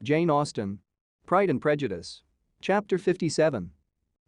Jane Austen. Pride and Prejudice. Chapter 57.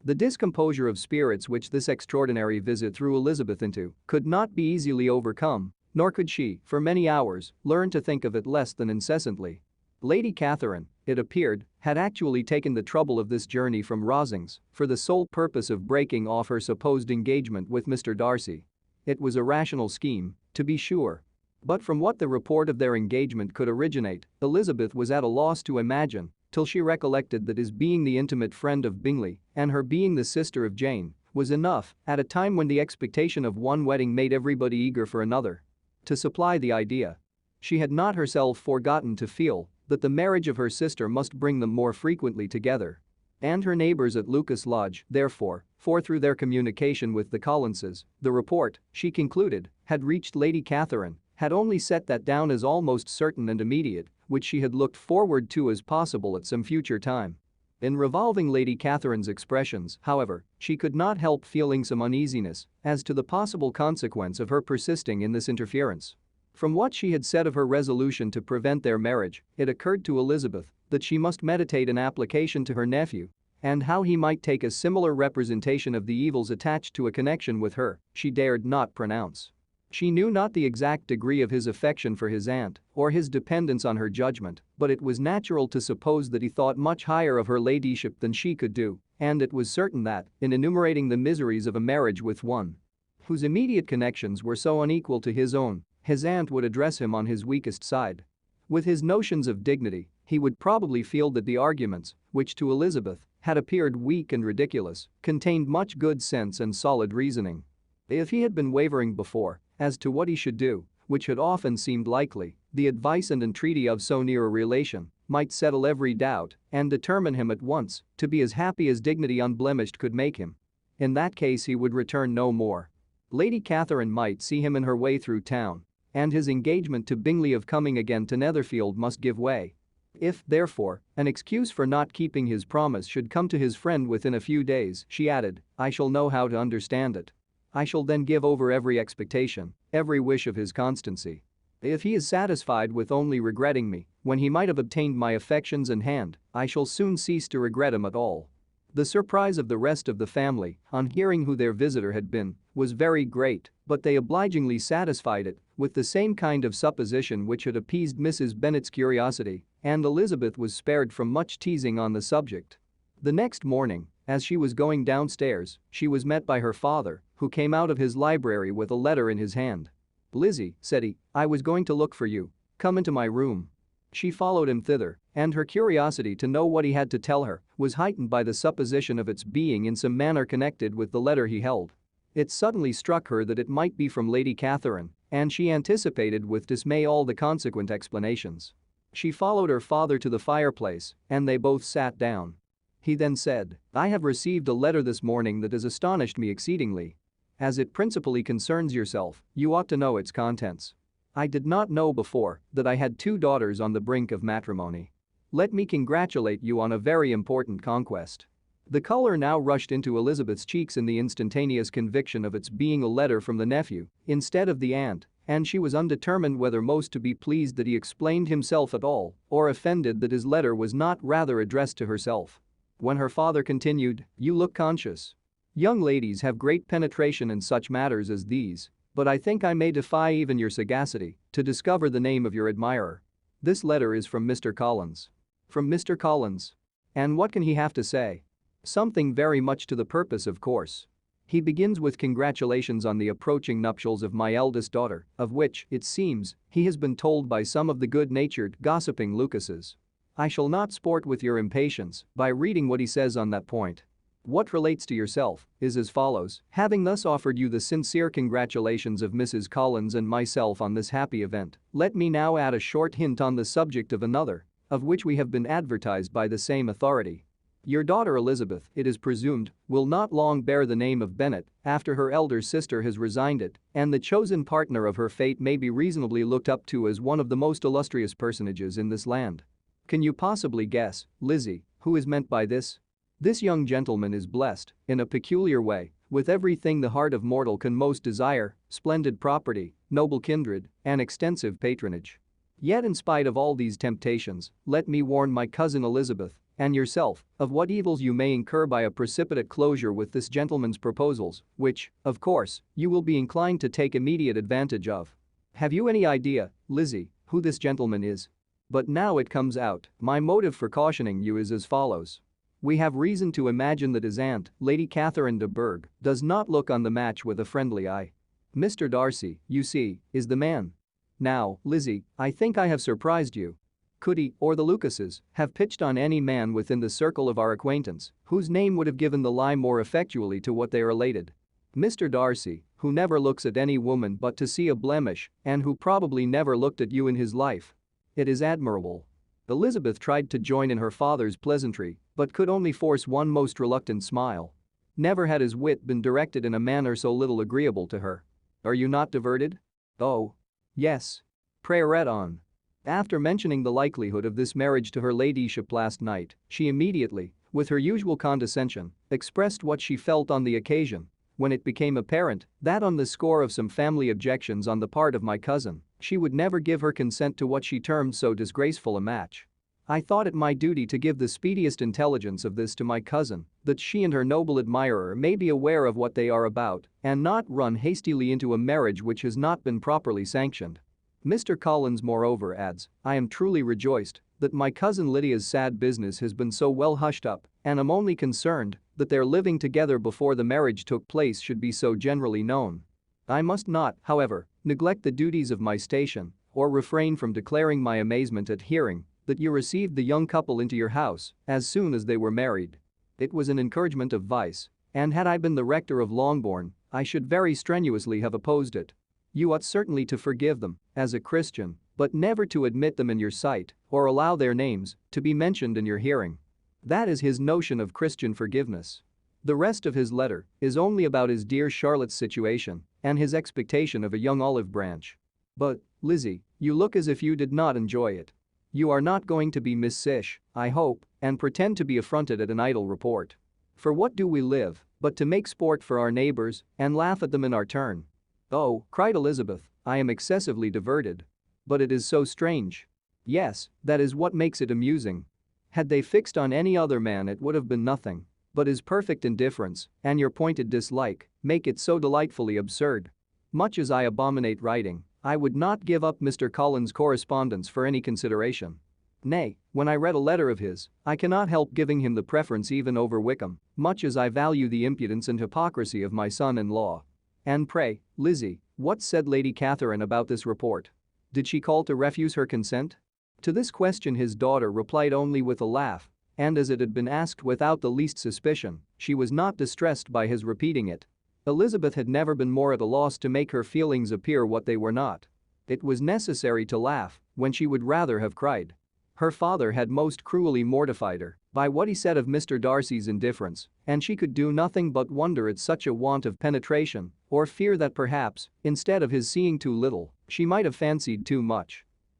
The discomposure of spirits which this extraordinary visit threw Elizabeth into could not be easily overcome, nor could she, for many hours, learn to think of it less than incessantly. Lady Catherine, it appeared, had actually taken the trouble of this journey from Rosings for the sole purpose of breaking off her supposed engagement with Mr. Darcy. It was a rational scheme, to be sure. But from what the report of their engagement could originate, Elizabeth was at a loss to imagine, till she recollected that his being the intimate friend of Bingley and her being the sister of Jane was enough at a time when the expectation of one wedding made everybody eager for another. To supply the idea, she had not herself forgotten to feel that the marriage of her sister must bring them more frequently together. And her neighbors at Lucas Lodge, therefore, for through their communication with the Collinses, the report, she concluded, had reached Lady Catherine, had only set that down as almost certain and immediate, which she had looked forward to as possible at some future time. In revolving Lady Catherine's expressions, however, she could not help feeling some uneasiness as to the possible consequence of her persisting in this interference. From what she had said of her resolution to prevent their marriage, it occurred to Elizabeth that she must meditate an application to her nephew, and how he might take a similar representation of the evils attached to a connection with her, she dared not pronounce. She knew not the exact degree of his affection for his aunt or his dependence on her judgment, but it was natural to suppose that he thought much higher of her ladyship than she could do, and it was certain that, in enumerating the miseries of a marriage with one whose immediate connections were so unequal to his own, his aunt would address him on his weakest side. With his notions of dignity, he would probably feel that the arguments, which to Elizabeth had appeared weak and ridiculous, contained much good sense and solid reasoning. If he had been wavering before as to what he should do, which had often seemed likely, the advice and entreaty of so near a relation might settle every doubt and determine him at once to be as happy as dignity unblemished could make him. In that case he would return no more. Lady Catherine might see him in her way through town, and his engagement to Bingley of coming again to Netherfield must give way. If, therefore, an excuse for not keeping his promise should come to his friend within a few days, she added, I shall know how to understand it. I shall then give over every expectation, every wish of his constancy. If he is satisfied with only regretting me, when he might have obtained my affections in hand, I shall soon cease to regret him at all. The surprise of the rest of the family, on hearing who their visitor had been, was very great, but they obligingly satisfied it with the same kind of supposition which had appeased Mrs. Bennet's curiosity, and Elizabeth was spared from much teasing on the subject. The next morning, as she was going downstairs, she was met by her father, who came out of his library with a letter in his hand. Lizzie, said he, I was going to look for you. Come into my room. She followed him thither, and her curiosity to know what he had to tell her was heightened by the supposition of its being in some manner connected with the letter he held. It suddenly struck her that it might be from Lady Catherine, and she anticipated with dismay all the consequent explanations. She followed her father to the fireplace, and they both sat down. He then said, I have received a letter this morning that has astonished me exceedingly. As it principally concerns yourself, you ought to know its contents. I did not know before that I had 2 daughters on the brink of matrimony. Let me congratulate you on a very important conquest. The color now rushed into Elizabeth's cheeks in the instantaneous conviction of its being a letter from the nephew instead of the aunt, and she was undetermined whether most to be pleased that he explained himself at all or offended that his letter was not rather addressed to herself. When her father continued, you look conscious. Young ladies have great penetration in such matters as these, but I think I may defy even your sagacity to discover the name of your admirer. This letter is from Mr. Collins. From Mr. Collins. And what can he have to say? Something very much to the purpose, of course. He begins with congratulations on the approaching nuptials of my eldest daughter, of which, it seems, he has been told by some of the good-natured, gossiping Lucases. I shall not sport with your impatience by reading what he says on that point. What relates to yourself is as follows, having thus offered you the sincere congratulations of Mrs. Collins and myself on this happy event, let me now add a short hint on the subject of another, of which we have been advertised by the same authority. Your daughter Elizabeth, it is presumed, will not long bear the name of Bennet after her elder sister has resigned it, and the chosen partner of her fate may be reasonably looked up to as one of the most illustrious personages in this land. Can you possibly guess, Lizzie, who is meant by this? This young gentleman is blessed, in a peculiar way, with everything the heart of mortal can most desire, splendid property, noble kindred, and extensive patronage. Yet in spite of all these temptations, let me warn my cousin Elizabeth and yourself of what evils you may incur by a precipitate closure with this gentleman's proposals, which, of course, you will be inclined to take immediate advantage of. Have you any idea, Lizzie, who this gentleman is? But now it comes out, my motive for cautioning you is as follows. We have reason to imagine that his aunt, Lady Catherine de Bourgh, does not look on the match with a friendly eye. Mr. Darcy, you see, is the man. Now, Lizzie, I think I have surprised you. Could he, or the Lucases, have pitched on any man within the circle of our acquaintance, whose name would have given the lie more effectually to what they related? Mr. Darcy, who never looks at any woman but to see a blemish, and who probably never looked at you in his life. It is admirable. Elizabeth tried to join in her father's pleasantry, but could only force one most reluctant smile. Never had his wit been directed in a manner so little agreeable to her. Are you not diverted? Oh. Yes. Pray read on. After mentioning the likelihood of this marriage to her ladyship last night, she immediately, with her usual condescension, expressed what she felt on the occasion, when it became apparent that on the score of some family objections on the part of my cousin, she would never give her consent to what she termed so disgraceful a match. I thought it my duty to give the speediest intelligence of this to my cousin, that she and her noble admirer may be aware of what they are about and not run hastily into a marriage which has not been properly sanctioned. Mr. Collins moreover adds, I am truly rejoiced that my cousin Lydia's sad business has been so well hushed up, and am only concerned that their living together before the marriage took place should be so generally known. I must not, however, neglect the duties of my station or refrain from declaring my amazement at hearing that you received the young couple into your house as soon as they were married. It was an encouragement of vice, and had I been the rector of Longbourn, I should very strenuously have opposed it. You ought certainly to forgive them, as a Christian, but never to admit them in your sight or allow their names to be mentioned in your hearing. That is his notion of Christian forgiveness. The rest of his letter is only about his dear Charlotte's situation and his expectation of a young olive branch. But, Lizzie, you look as if you did not enjoy it. You are not going to be Miss Sish, I hope, and pretend to be affronted at an idle report. For what do we live but to make sport for our neighbors and laugh at them in our turn? Oh, cried Elizabeth, I am excessively diverted. But it is so strange. Yes, that is what makes it amusing. Had they fixed on any other man it would have been nothing. But his perfect indifference and your pointed dislike make it so delightfully absurd. Much as I abominate writing, I would not give up Mr. Collins' correspondence for any consideration. Nay, when I read a letter of his, I cannot help giving him the preference even over Wickham, much as I value the impudence and hypocrisy of my son-in-law. And pray, Lizzie, what said Lady Catherine about this report? Did she call to refuse her consent? To this question his daughter replied only with a laugh, and as it had been asked without the least suspicion, she was not distressed by his repeating it. Elizabeth had never been more at a loss to make her feelings appear what they were not. It was necessary to laugh when she would rather have cried. Her father had most cruelly mortified her by what he said of Mr. Darcy's indifference, and she could do nothing but wonder at such a want of penetration or fear that perhaps, instead of his seeing too little, she might have fancied too much.